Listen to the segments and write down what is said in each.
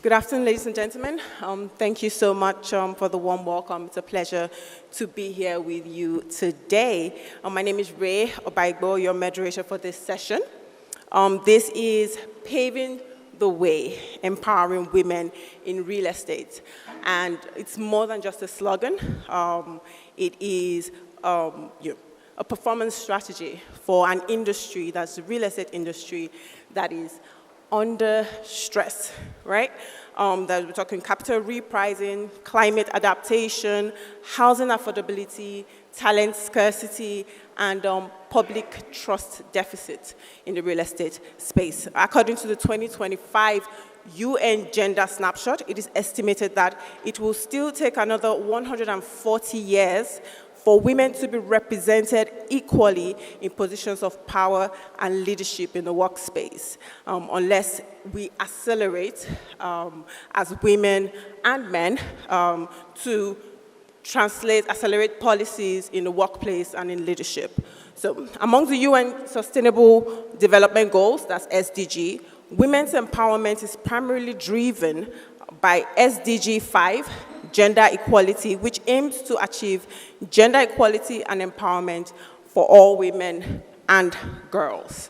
Good afternoon, ladies and gentlemen. Thank you so much for the warm welcome. It's a pleasure to be here with you today. My name is Ray Obaigbo, your moderator for this session. This is Paving the Way, Empowering Women in Real Estate. And it's more than just a slogan. It is a performance strategy for an industry, that's the real estate industry, that is under stress, right? That we're talking capital repricing, climate adaptation, housing affordability, talent scarcity, and public trust deficit in the real estate space. According to the 2025 UN Gender Snapshot, it is estimated that it will still take another 140 years for women to be represented equally in positions of power and leadership in the workspace, unless we accelerate as women and men to accelerate policies in the workplace and in leadership. So among the UN Sustainable Development Goals, that's SDG, women's empowerment is primarily driven by SDG 5, gender equality, which aims to achieve gender equality and empowerment for all women and girls.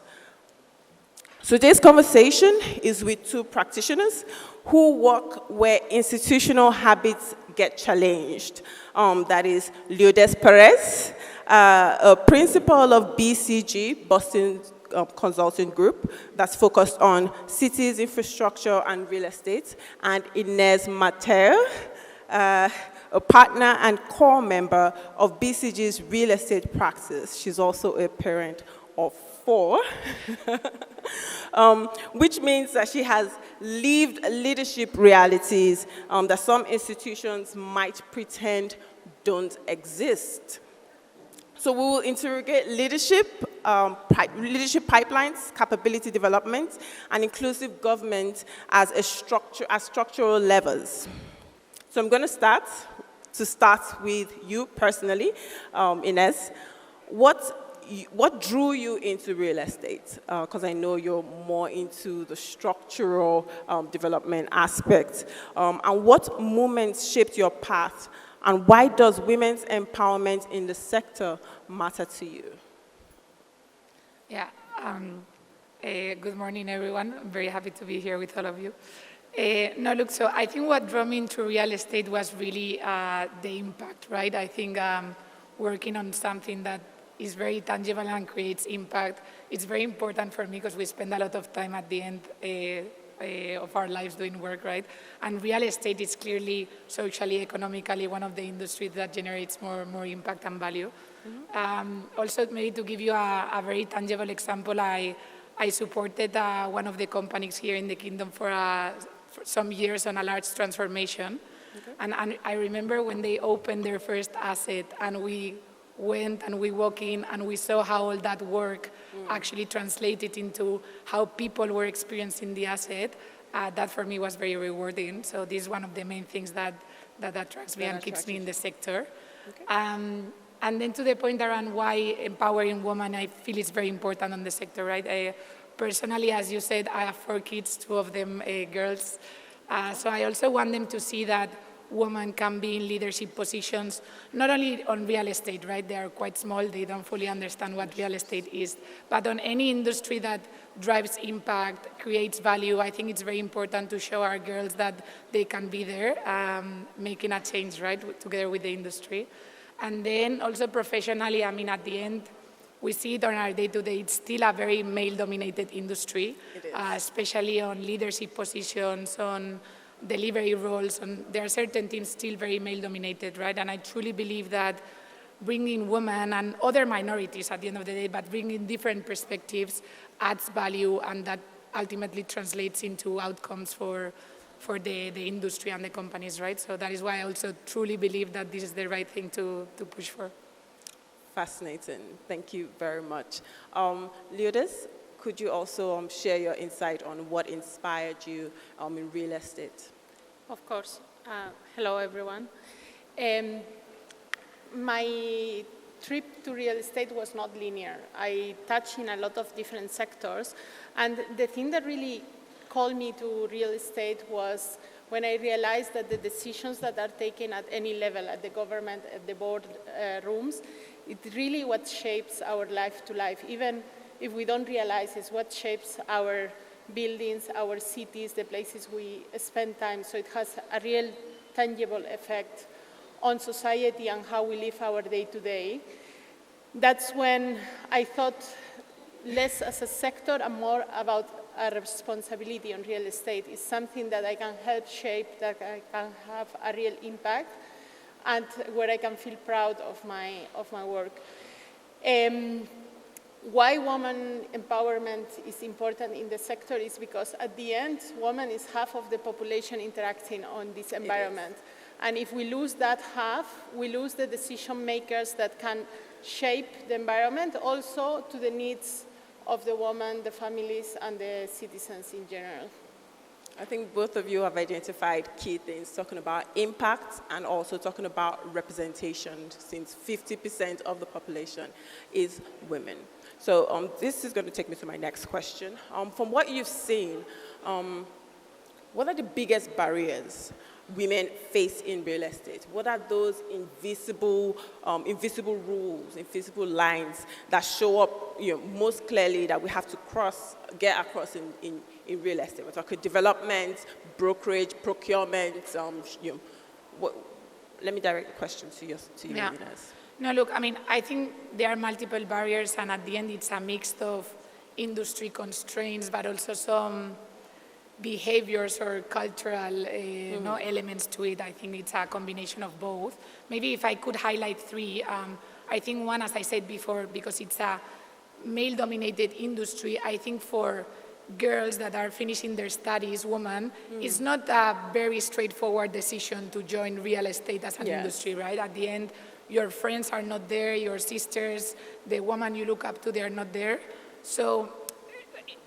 So today's conversation is with two practitioners who work where institutional habits get challenged. That is Lourdes Perez, a principal of BCG, Boston Consulting Group, that's focused on cities, infrastructure, and real estate, and Inez Mateo, a partner and core member of BCG's real estate practice. She's also a parent of 4, which means that she has lived leadership realities that some institutions might pretend don't exist. So we will interrogate leadership, leadership pipelines, capability development, and inclusive government as structural levers. So I'm going to start with you personally, Inez. What drew you into real estate? Because I know you're more into the structural development aspect. And what moments shaped your path? And why does women's empowerment in the sector matter to you? Yeah. Good morning, everyone. I'm very happy to be here with all of you. So I think what drew me into real estate was really the impact, right? I think working on something that is very tangible and creates impact, it's very important for me because we spend a lot of time at the end of our lives doing work, right? And real estate is clearly socially, economically one of the industries that generates more impact and value. Mm-hmm. Also, maybe to give you a very tangible example, I supported one of the companies here in the Kingdom for some years on a large transformation. Okay. And I remember when they opened their first asset and we went and we walked in and we saw how all that work actually translated into how people were experiencing the asset. That for me was very rewarding. So this is one of the main things that attracts me and keeps me in the sector. Okay. And then to the point around why empowering women, I feel it's very important on the sector, right? Personally, as you said, I have 4 kids, 2 of them girls. So I also want them to see that women can be in leadership positions, not only on real estate, right? They are quite small, they don't fully understand what real estate is, but on any industry that drives impact, creates value. I think it's very important to show our girls that they can be there, making a change, right, together with the industry. And then also professionally, I mean, at the end, we see it on our day-to-day, it's still a very male-dominated industry, especially on leadership positions, on delivery roles, and there are certain teams still very male-dominated, right? And I truly believe that bringing women and other minorities at the end of the day, but bringing different perspectives adds value, and that ultimately translates into outcomes for the industry and the companies, right? So that is why I also truly believe that this is the right thing to push for. Fascinating. Thank you very much. Lourdes, could you also share your insight on what inspired you in real estate? Of course. Hello, everyone. My trip to real estate was not linear. I touched in a lot of different sectors, and the thing that really called me to real estate was when I realized that the decisions that are taken at any level, at the government, at the board rooms, it really what shapes our life to life. Even if we don't realize it's what shapes our buildings, our cities, the places we spend time. So it has a real tangible effect on society and how we live our day-to-day. That's when I thought less as a sector and more about a responsibility on real estate. Is something that I can help shape, that I can have a real impact, and where I can feel proud of my work. Why women empowerment is important in the sector is because at the end, women is half of the population interacting on this environment. And if we lose that half, we lose the decision makers that can shape the environment also to the needs of the women, the families, and the citizens in general. I think both of you have identified key things, talking about impact and also talking about representation, since 50% of the population is women. So this is going to take me to my next question. From what you've seen, what are the biggest barriers women face in real estate? What are those invisible rules, invisible lines that show up most clearly that we have to get across in real estate? We're talking development, brokerage, procurement. Let me direct the question to you, Inez. No, look, I mean, I think there are multiple barriers, and at the end it's a mix of industry constraints, but also some behaviors or cultural elements to it. I think it's a combination of both. Maybe if I could highlight three, I think one, as I said before, because it's a male-dominated industry, I think for girls that are finishing their studies, women, it's not a very straightforward decision to join real estate as an industry, right? At the end, your friends are not there, your sisters, the woman you look up to, they are not there. So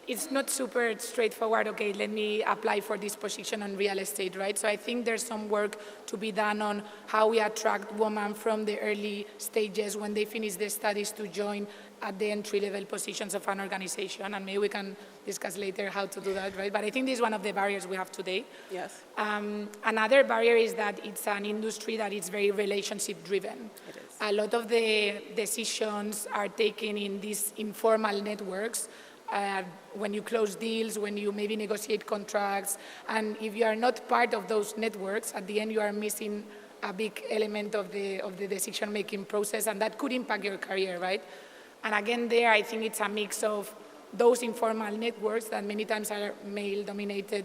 it's not super straightforward, okay, let me apply for this position on real estate, right? So I think there's some work to be done on how we attract women from the early stages when they finish their studies to join at the entry-level positions of an organization, and maybe we can discuss later how to do that, right? But I think this is one of the barriers we have today. Yes. Another barrier is that it's an industry that is very relationship-driven. It is. A lot of the decisions are taken in these informal networks, when you close deals, when you maybe negotiate contracts, and if you are not part of those networks, at the end you are missing a big element of the decision-making process, and that could impact your career, right? And again, there, I think it's a mix of those informal networks that many times are male-dominated,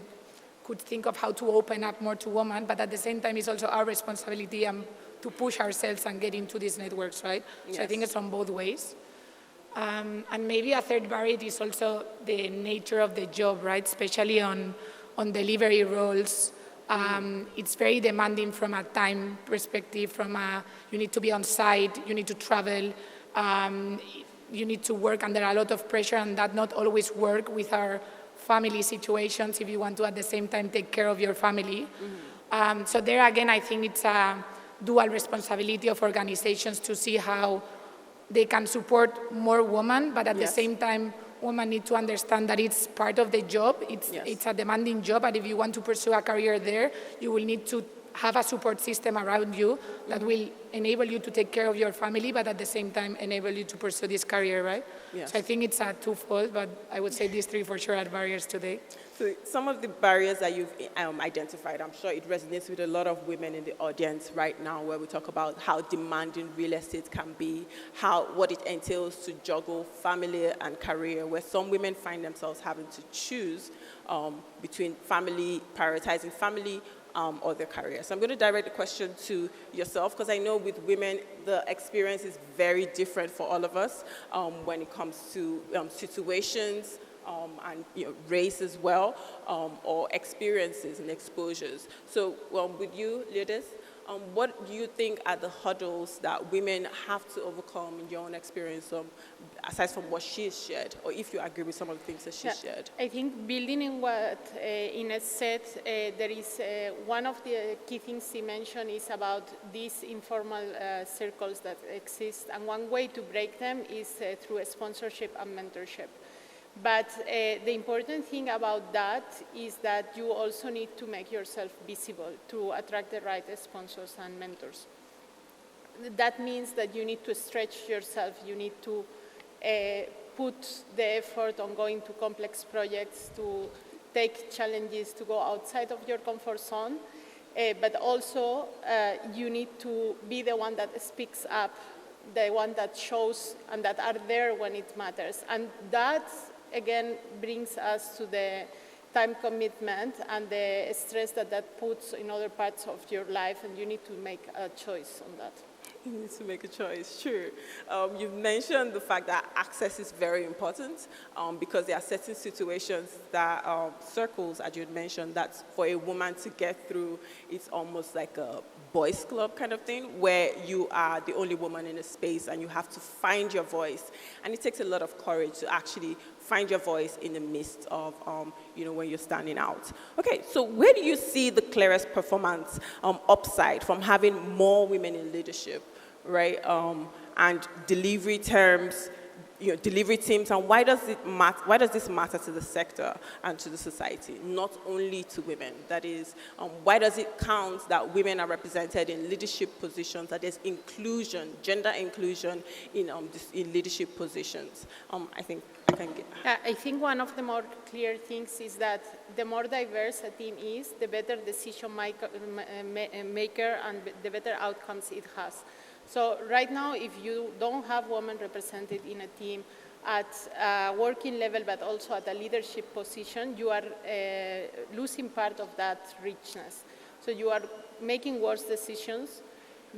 could think of how to open up more to women, but at the same time, it's also our responsibility to push ourselves and get into these networks, right? Yes. So I think it's on both ways. And maybe a third barrier is also the nature of the job, right? Especially on delivery roles. It's very demanding from a time perspective, you need to be on site, you need to travel, you need to work under a lot of pressure, and that not always work with our family situations if you want to at the same time take care of your family. So there again, I think it's a dual responsibility of organizations to see how they can support more women, but at the same time, women need to understand that it's part of the job. It's a demanding job, but if you want to pursue a career there, you will need to have a support system around you that will enable you to take care of your family, but at the same time enable you to pursue this career, right? Yes. So I think it's a twofold, but I would say these three for sure are barriers today. So some of the barriers that you've identified, I'm sure it resonates with a lot of women in the audience right now, where we talk about how demanding real estate can be, what it entails to juggle family and career, where some women find themselves having to choose between prioritizing family or their career. So I'm going to direct the question to yourself, because I know with women, the experience is very different for all of us when it comes to situations and race as well, or experiences and exposures. So with you, Lourdes, what do you think are the hurdles that women have to overcome in your own experience, aside from what she's shared, or if you agree with some of the things that she shared? I think building in what Inez said, there is one of the key things she mentioned is about these informal circles that exist, and one way to break them is through a sponsorship and mentorship. But the important thing about that is that you also need to make yourself visible to attract the right sponsors and mentors. That means that you need to stretch yourself. You need to put the effort on going to complex projects, to take challenges, to go outside of your comfort zone. But also, you need to be the one that speaks up, the one that shows and that are there when it matters. And that, again, brings us to the time commitment and the stress that that puts in other parts of your life, and you need to make a choice on that. You need to make a choice, sure. You've mentioned the fact that access is very important because there are certain situations that circles, as you had mentioned, that for a woman to get through, it's almost like a boys club kind of thing where you are the only woman in a space and you have to find your voice. And it takes a lot of courage to actually find your voice in the midst of, when you're standing out. Okay, so where do you see the clearest performance upside from having more women in leadership, right? And delivery terms, delivery teams, and why does this matter to the sector and to the society, not only to women? That is, why does it count that women are represented in leadership positions, that there's inclusion, gender inclusion in leadership positions? I think I can get... I think one of the more clear things is that the more diverse a team is, the better decision maker and the better outcomes it has. So right now, if you don't have women represented in a team at a working level, but also at a leadership position, you are losing part of that richness. So you are making worse decisions,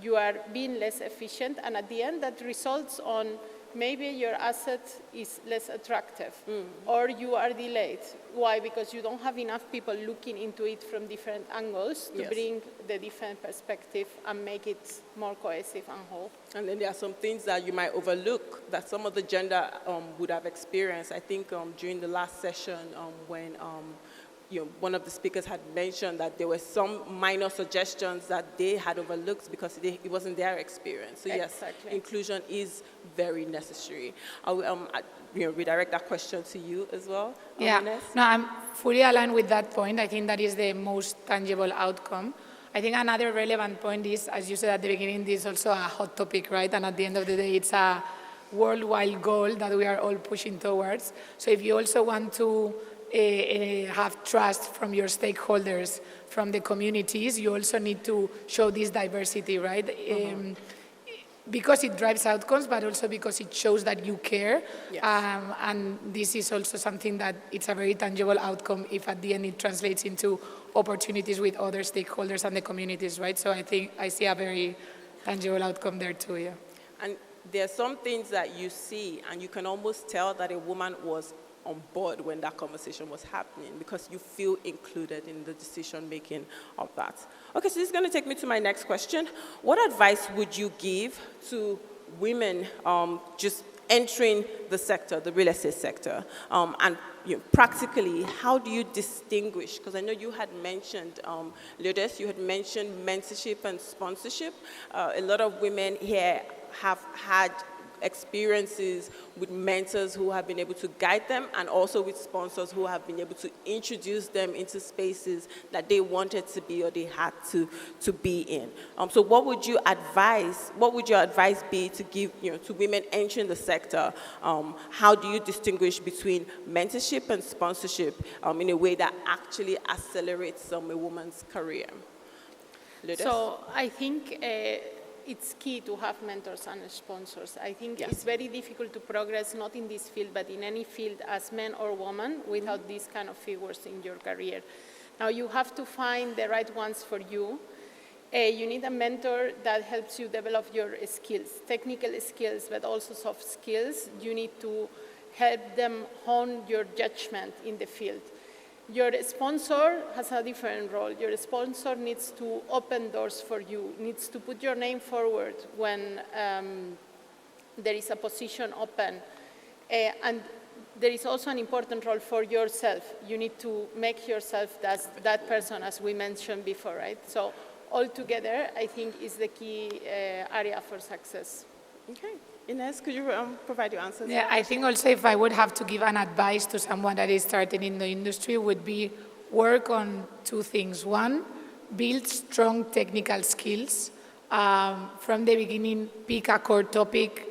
you are being less efficient, and at the end, that results on maybe your asset is less attractive, or you are delayed. Why? Because you don't have enough people looking into it from different angles to bring the different perspective and make it more cohesive and whole. And then there are some things that you might overlook that some of the gender would have experienced. I think during the last session when one of the speakers had mentioned that there were some minor suggestions that they had overlooked because it wasn't their experience. So yes, inclusion is very necessary. I will redirect that question to you as well. Yeah, no, I'm fully aligned with that point. I think that is the most tangible outcome. I think another relevant point is, as you said at the beginning, this is also a hot topic, right? And at the end of the day, it's a worldwide goal that we are all pushing towards. So if you also want to have trust from your stakeholders, from the communities, you also need to show this diversity, right? Because it drives outcomes, but also because it shows that you care. Yes. And this is also something that it's a very tangible outcome if at the end it translates into opportunities with other stakeholders and the communities, right? So I think I see a very tangible outcome there too, yeah. And there are some things that you see and you can almost tell that a woman was on board when that conversation was happening because you feel included in the decision making of that. Okay, so this is going to take me to my next question. What advice would you give to women just entering the sector, the real estate sector? And practically, how do you distinguish? Because I know you had mentioned, Lourdes, you had mentioned mentorship and sponsorship. A lot of women here have had experiences with mentors who have been able to guide them and also with sponsors who have been able to introduce them into spaces that they wanted to be or they had to be in. So what would your advice be to give to women entering the sector? How do you distinguish between mentorship and sponsorship in a way that actually accelerates a woman's career? Lourdes? So I think it's key to have mentors and sponsors. I think it's very difficult to progress, not in this field, but in any field as men or women, without these kind of figures in your career. Now, you have to find the right ones for you. You need a mentor that helps you develop your skills, technical skills, but also soft skills. You need to help them hone your judgment in the field. Your sponsor has a different role. Your sponsor needs to open doors for you, needs to put your name forward when there is a position open. And there is also an important role for yourself. You need to make yourself that person, as we mentioned before, right? So altogether, I think is the key area for success. Okay. Ines, could you provide your answers? Yeah, I think also if I would have to give an advice to someone that is starting in the industry would be work on two things. One, build strong technical skills. From the beginning, pick a core topic,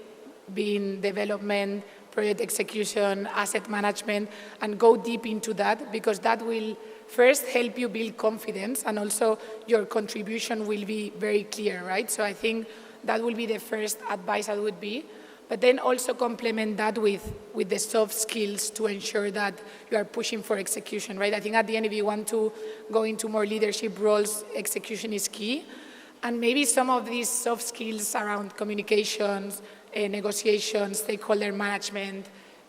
being development, project execution, asset management, and go deep into that because that will first help you build confidence and also your contribution will be very clear, right? So I think that will be the first advice that would be. But then also complement that with the soft skills to ensure that you are pushing for execution, right? I think at the end, if you want to go into more leadership roles, execution is key. And maybe some of these soft skills around communications, negotiations, stakeholder management,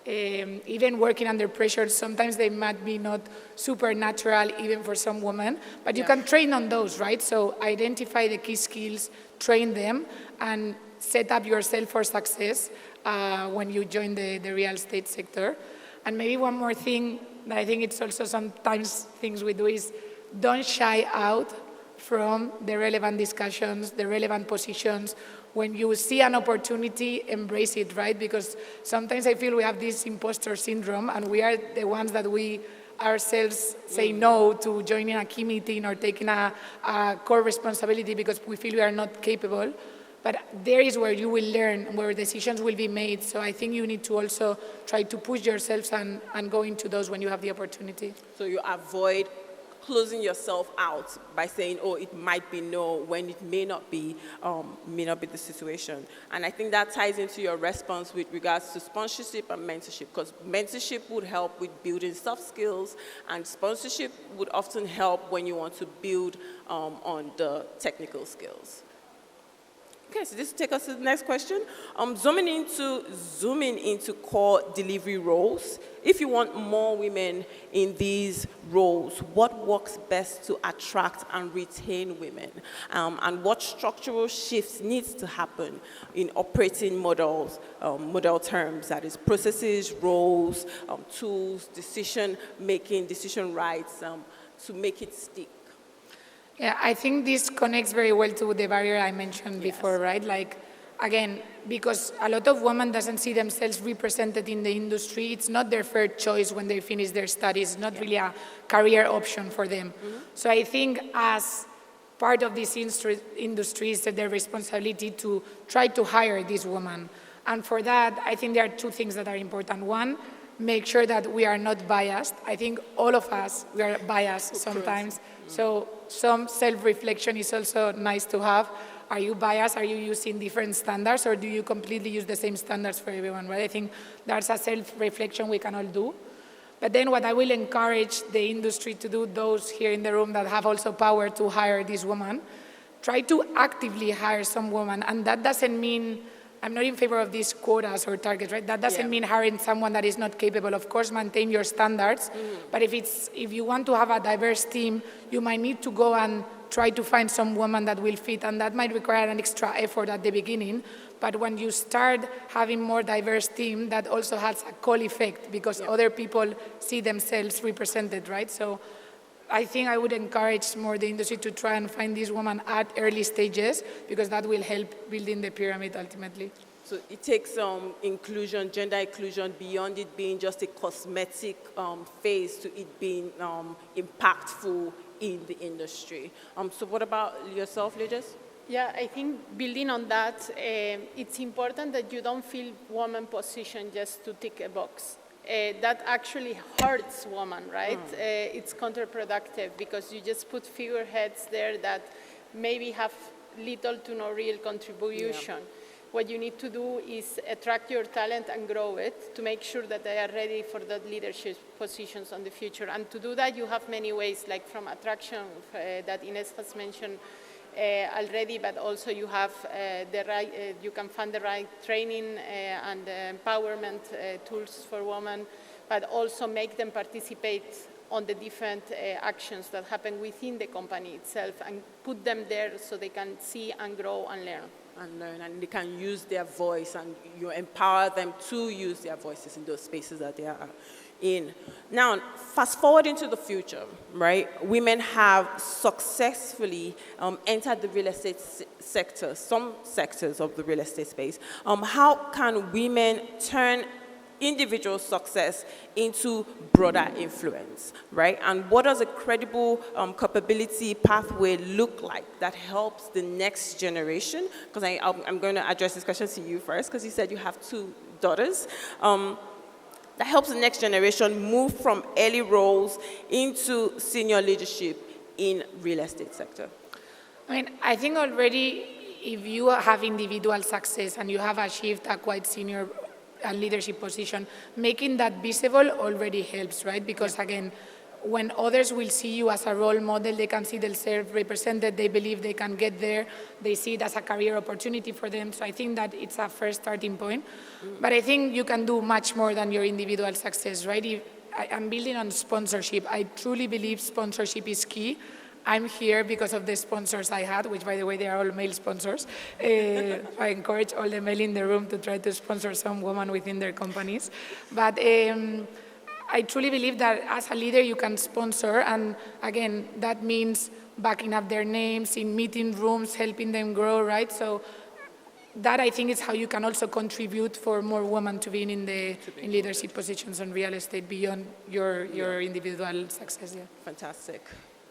even working under pressure, sometimes they might be not super natural even for some women, but you can train on those, right? So identify the key skills, train them, and set up yourself for success when you join the real estate sector. And maybe one more thing that I think it's also sometimes things we do is don't shy out from the relevant discussions, the relevant positions. When you see an opportunity, embrace it, right? Because sometimes I feel we have this imposter syndrome and we are the ones that we ourselves say no to joining a key meeting or taking a core responsibility because we feel we are not capable. But there is where you will learn, where decisions will be made. So I think you need to also try to push yourselves and go into those when you have the opportunity. So you avoid closing yourself out by saying, oh, it might be no, when it may not be the situation. And I think that ties into your response with regards to sponsorship and mentorship, because mentorship would help with building soft skills, and sponsorship would often help when you want to build on the technical skills. Okay, so this will take us to the next question. Zooming into core delivery roles. If you want more women in these roles, what works best to attract and retain women? And what structural shifts needs to happen in operating models, model terms, that is processes, roles, tools, decision-making, decision rights, to make it stick? Yeah, I think this connects very well to the barrier I mentioned before, right? Like, again, because a lot of women doesn't see themselves represented in the industry, it's not their first choice when they finish their studies, it's not really a career option for them. So I think as part of this industry is their responsibility to try to hire these women. And for that, I think there are two things that are important. One, make sure that we are not biased. I think all of us, we are biased sometimes. So some self-reflection is also nice to have. Are you biased? Are you using different standards, or do you completely use the same standards for everyone, right? I think that's a self-reflection we can all do. But then what I will encourage the industry to do, those here in the room that have also power to hire these women, try to actively hire some women. And that doesn't mean, I'm not in favor of these quotas or targets, right? That doesn't mean hiring someone that is not capable. Of course, maintain your standards. But if you want to have a diverse team, you might need to go and try to find some woman that will fit. And that might require an extra effort at the beginning. But when you start having more diverse team, that also has a call effect because other people see themselves represented, right? So I think I would encourage more the industry to try and find these women at early stages because that will help building the pyramid ultimately. So it takes inclusion, gender inclusion, beyond it being just a cosmetic phase to it being impactful in the industry. So what about yourself, Leges? Yeah, I think building on that, it's important that you don't feel woman positioned just to tick a box. That actually hurts women, right? It's counterproductive because you just put figureheads there that maybe have little to no real contribution. What you need to do is attract your talent and grow it to make sure that they are ready for the leadership positions in the future. And to do that, you have many ways, like from attraction that Ines has mentioned already, but also you have you can fund the right training and empowerment tools for women, but also make them participate on the different actions that happen within the company itself and put them there so they can see and grow and learn. And they can use their voice, and you empower them to use their voices in those spaces that they are in. Now, fast forward into the future, right? Women have successfully entered the real estate sector, some sectors of the real estate space. How can women turn individual success into broader influence, right? And what does a credible capability pathway look like that helps the next generation? Because I'm going to address this question to you first, because you said you have 2 daughters. That helps the next generation move from early roles into senior leadership in real estate sector? I mean, I think already if you have individual success and you have achieved a quite senior leadership position, making that visible already helps, right? Because again, when others will see you as a role model, they can see themselves represented, they believe they can get there, they see it as a career opportunity for them. So I think that it's a first starting point. But I think you can do much more than your individual success, right? I'm building on sponsorship. I truly believe sponsorship is key. I'm here because of the sponsors I had, which, by the way, they are all male sponsors. I encourage all the male in the room to try to sponsor some woman within their companies. But I truly believe that as a leader, you can sponsor, and again, that means backing up their names in meeting rooms, helping them grow, right? So that, I think, is how you can also contribute for more women to be in leadership positions on real estate beyond your individual success. Yeah. Fantastic.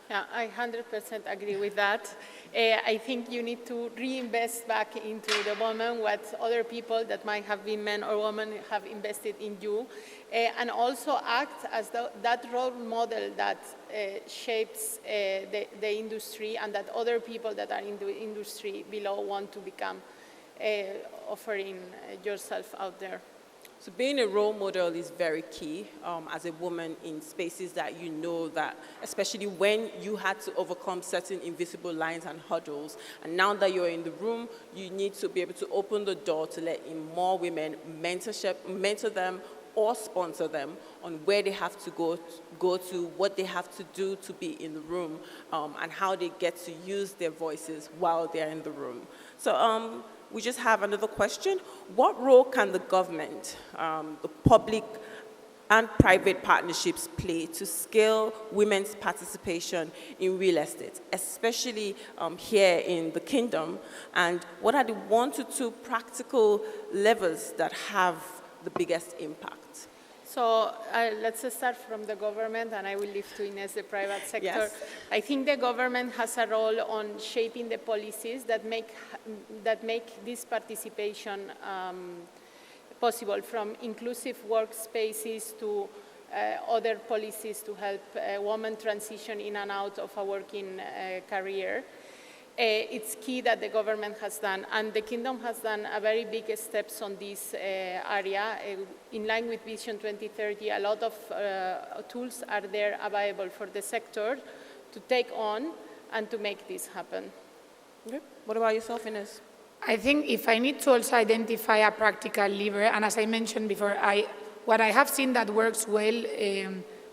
Yeah, I 100% agree with that. I think you need to reinvest back into the woman what other people that might have been men or women have invested in you, and also act as that role model that shapes the industry and that other people that are in the industry below want to become, offering yourself out there. So being a role model is very key as a woman in spaces that you know that, especially when you had to overcome certain invisible lines and hurdles. And now that you're in the room, you need to be able to open the door to let in more women, mentor them or sponsor them on where they have to go to, what they have to do to be in the room, and how they get to use their voices while they're in the room. So we just have another question. What role can the government, the public and private partnerships play to scale women's participation in real estate, especially here in the kingdom? And what are the 1 to 2 practical levers that have the biggest impact? So let's start from the government, and I will leave to Ines the private sector. Yes. I think the government has a role on shaping the policies that make this participation possible, from inclusive workspaces to other policies to help women transition in and out of a working career. It's key that the government has done, and the Kingdom has done a very big steps on this area. In line with Vision 2030, a lot of tools are there available for the sector to take on and to make this happen. Okay. What about yourself, Ines? I think if I need to also identify a practical lever, and as I mentioned before, what I have seen that works well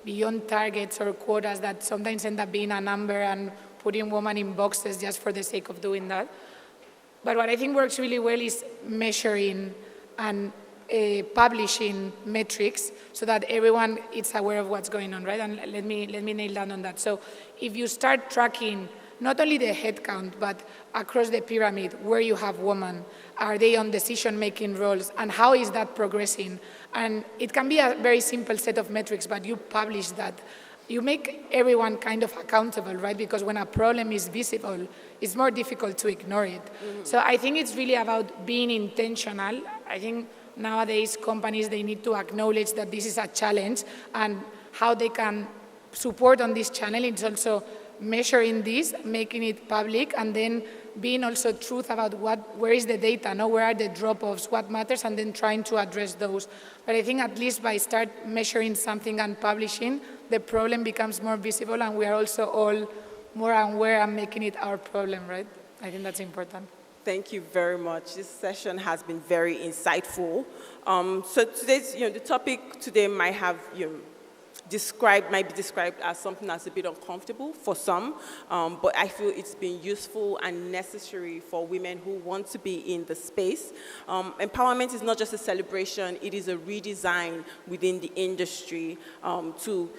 beyond targets or quotas that sometimes end up being a number and putting women in boxes just for the sake of doing that. But what I think works really well is measuring and publishing metrics so that everyone is aware of what's going on, right? And let me nail down on that. So if you start tracking not only the headcount, but across the pyramid, where you have women, are they on decision-making roles, and how is that progressing? And it can be a very simple set of metrics, but you publish that. You make everyone kind of accountable, right? Because when a problem is visible, it's more difficult to ignore it. Mm-hmm. So I think it's really about being intentional. I think nowadays companies, they need to acknowledge that this is a challenge, and how they can support on this channel. It's also measuring this, making it public, and then being also truth about where is the data, where are the drop-offs, what matters, and then trying to address those. But I think at least by start measuring something and publishing, the problem becomes more visible, and we are also all more aware and making it our problem, right? I think that's important. Thank you very much. This session has been very insightful. So today's, the topic today might have, might be described as something that's a bit uncomfortable for some, but I feel it's been useful and necessary for women who want to be in the space. Empowerment is not just a celebration, it is a redesign within the industry to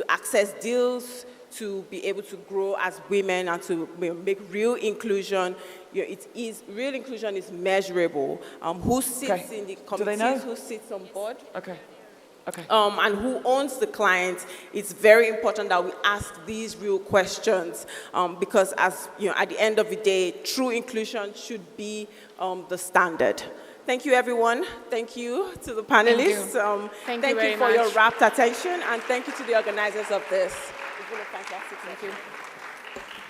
access deals, to be able to grow as women and to make real inclusion. Real inclusion is measurable. Who sits in the committees, who sits on board. And who owns the client, it's very important that we ask these real questions because at the end of the day, true inclusion should be the standard. Thank you, everyone. Thank you to the panelists. Thank you very for much. your rapt attention, and thank you to the organizers of this. It's been a fantastic session. Thank you.